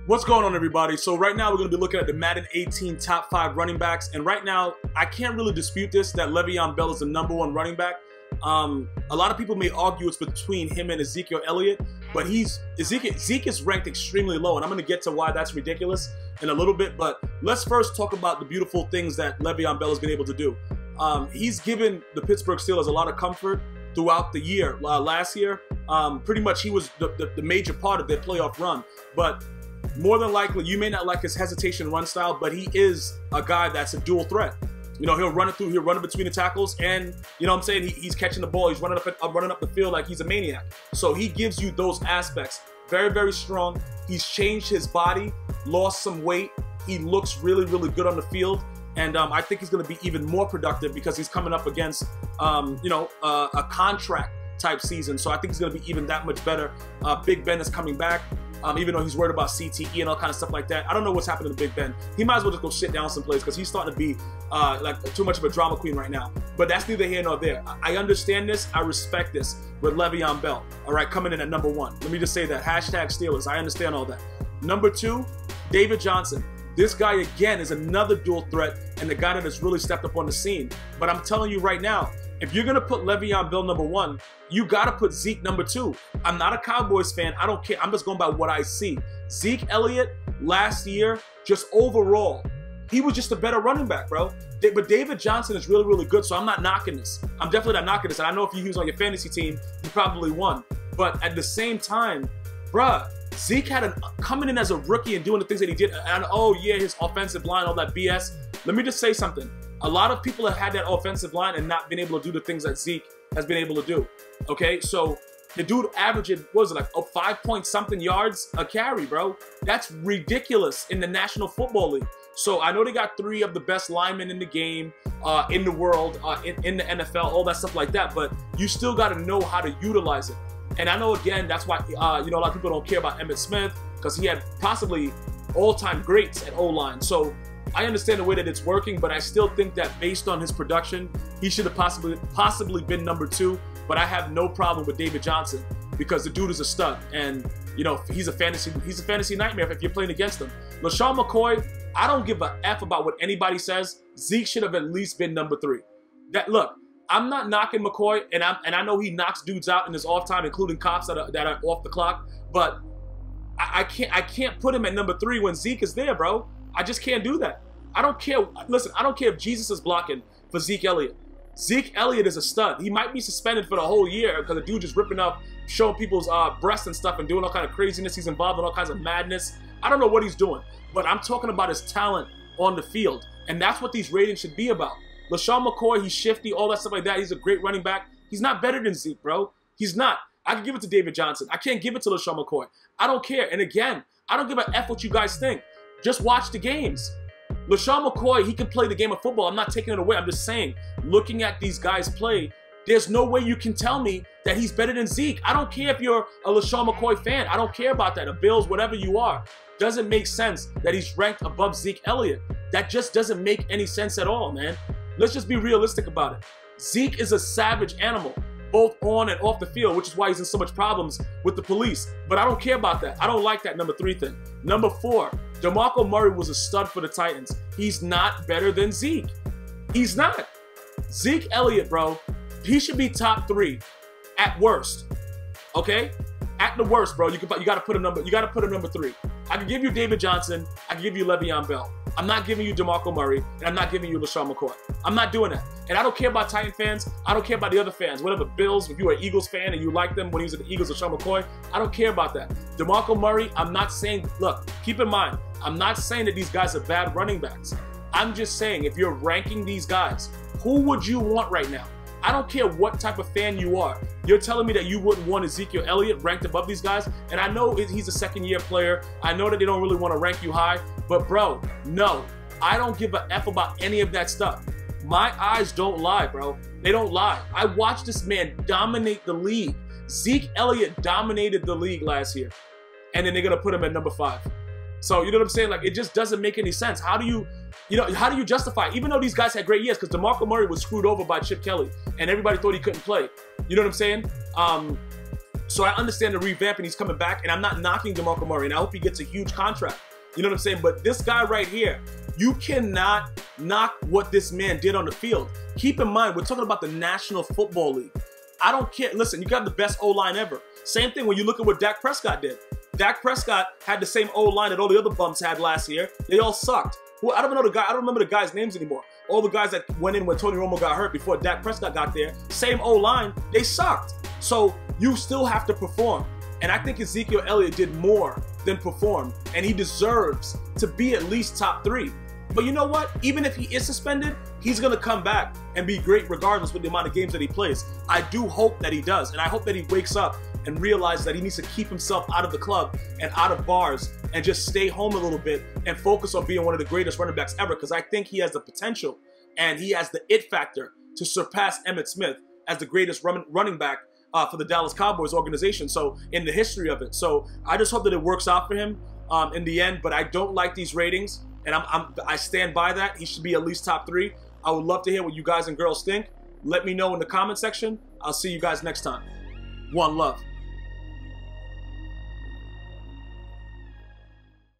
What's going on, everybody? So right now we're going to be looking at the Madden 18 top 5 running backs, and right now I can't really dispute this, that LeVeon Bell is the #1 running back. A lot of people may argue it's between him and Ezekiel Elliott, but Zeke is ranked extremely low, and I'm going to get to why that's ridiculous in a little bit. But let's first talk about the beautiful things that LeVeon Bell has been able to do. He's given the Pittsburgh Steelers a lot of comfort throughout the year. Last year, pretty much he was the major part of their playoff run, but more than likely, you may not like his hesitation run style, but he is a guy that's a dual threat. You know, he'll run it through, he'll run it between the tackles, and you know what I'm saying, he's catching the ball, he's running up the field like he's a maniac. So he gives you those aspects. Very, very strong. He's changed his body, lost some weight. He looks really, really good on the field. And I think he's going to be even more productive because he's coming up against, a contract type season. So I think he's going to be even that much better. Big Ben is coming back. Even though he's worried about CTE and all kind of stuff like that. I don't know what's happening to Big Ben. He might as well just go sit down someplace because he's starting to be like too much of a drama queen right now. But that's neither here nor there. I understand this. I respect this with LeVeon Bell. All right, coming in at #1. Let me just say that. #Steelers. I understand all that. #2, David Johnson. This guy, again, is another dual threat and the guy that has really stepped up on the scene. But I'm telling you right now, if you're going to put LeVeon Bell #1, you got to put Zeke #2. I'm not a Cowboys fan. I don't care. I'm just going by what I see. Zeke Elliott last year, just overall, he was just a better running back, bro. But David Johnson is really, really good, so I'm not knocking this. I'm definitely not knocking this. And I know if he was on your fantasy team, he probably won. But at the same time, bruh, Zeke had coming in as a rookie and doing the things that he did. And oh, yeah, his offensive line, all that BS. Let me just say something. A lot of people have had that offensive line and not been able to do the things that Zeke has been able to do. Okay, so the dude averaged, what was it, like 5-point-something yards a carry, bro. That's ridiculous in the National Football League. So I know they got 3 of the best linemen in the game, in the world, in the NFL, all that stuff like that. But you still got to know how to utilize it. And I know, again, that's why a lot of people don't care about Emmitt Smith because he had possibly all-time greats at O-line. So I understand the way that it's working, but I still think that based on his production, he should have possibly been #2. But I have no problem with David Johnson because the dude is a stud, and you know he's a fantasy nightmare if you're playing against him. LeSean McCoy, I don't give a F about what anybody says. Zeke should have at least been #3. Look, I'm not knocking McCoy, and I know he knocks dudes out in his off time, including cops that are off the clock. But I can't put him at #3 when Zeke is there, bro. I just can't do that. I don't care. Listen, I don't care if Jesus is blocking for Zeke Elliott. Zeke Elliott is a stud. He might be suspended for the whole year because the dude just ripping up, showing people's breasts and stuff and doing all kind of craziness. He's involved in all kinds of madness. I don't know what he's doing, but I'm talking about his talent on the field, and that's what these ratings should be about. LeSean McCoy, he's shifty, all that stuff like that. He's a great running back. He's not better than Zeke, bro. He's not. I can give it to David Johnson. I can't give it to LeSean McCoy. I don't care. And again, I don't give a F what you guys think. Just watch the games. LeSean McCoy, he can play the game of football. I'm not taking it away. I'm just saying, looking at these guys play, there's no way you can tell me that he's better than Zeke. I don't care if you're a LeSean McCoy fan. I don't care about that. The Bills, whatever you are. Doesn't make sense that he's ranked above Zeke Elliott. That just doesn't make any sense at all, man. Let's just be realistic about it. Zeke is a savage animal, both on and off the field, which is why he's in so much problems with the police. But I don't care about that. I don't like that #3 thing. #4, DeMarco Murray was a stud for the Titans. He's not better than Zeke. He's not. Zeke Elliott, bro, he should be top 3 at worst. Okay? At the worst, bro, you gotta put him #3. I can give you David Johnson, I can give you LeVeon Bell. I'm not giving you DeMarco Murray, and I'm not giving you LeSean McCoy. I'm not doing that. And I don't care about Titan fans. I don't care about the other fans. Whatever, Bills, if you were an Eagles fan and you like them when he was at the Eagles, LeSean McCoy, I don't care about that. DeMarco Murray, I'm not saying, look, keep in mind, I'm not saying that these guys are bad running backs. I'm just saying if you're ranking these guys, who would you want right now? I don't care what type of fan you are. You're telling me that you wouldn't want Ezekiel Elliott ranked above these guys? And I know he's a second-year player. I know that they don't really want to rank you high. But, bro, no. I don't give a F about any of that stuff. My eyes don't lie, bro. They don't lie. I watched this man dominate the league. Zeke Elliott dominated the league last year. And then they're going to put him at #5. So, you know what I'm saying? Like, it just doesn't make any sense. How do you justify, even though these guys had great years, because DeMarco Murray was screwed over by Chip Kelly, and everybody thought he couldn't play. You know what I'm saying? So I understand the revamping, he's coming back, and I'm not knocking DeMarco Murray, and I hope he gets a huge contract. You know what I'm saying? But this guy right here, you cannot knock what this man did on the field. Keep in mind, we're talking about the National Football League. I don't care. Listen, you got the best O-line ever. Same thing when you look at what Dak Prescott did. Dak Prescott had the same O-line that all the other bums had last year. They all sucked. Well, I don't remember the guys' names anymore. All the guys that went in when Tony Romo got hurt before Dak Prescott got there, same O-line, they sucked. So you still have to perform. And I think Ezekiel Elliott did more than perform, and he deserves to be at least top 3. But you know what? Even if he is suspended, he's going to come back and be great regardless with the amount of games that he plays. I do hope that he does, and I hope that he wakes up and realizes that he needs to keep himself out of the club and out of bars and just stay home a little bit and focus on being one of the greatest running backs ever, because I think he has the potential and he has the it factor to surpass Emmitt Smith as the greatest running back for the Dallas Cowboys organization, so in the history of it. So I just hope that it works out for him in the end, but I don't like these ratings, and I stand by that. He should be at least top 3. I would love to hear what you guys and girls think. Let me know in the comment section. I'll see you guys next time. One love.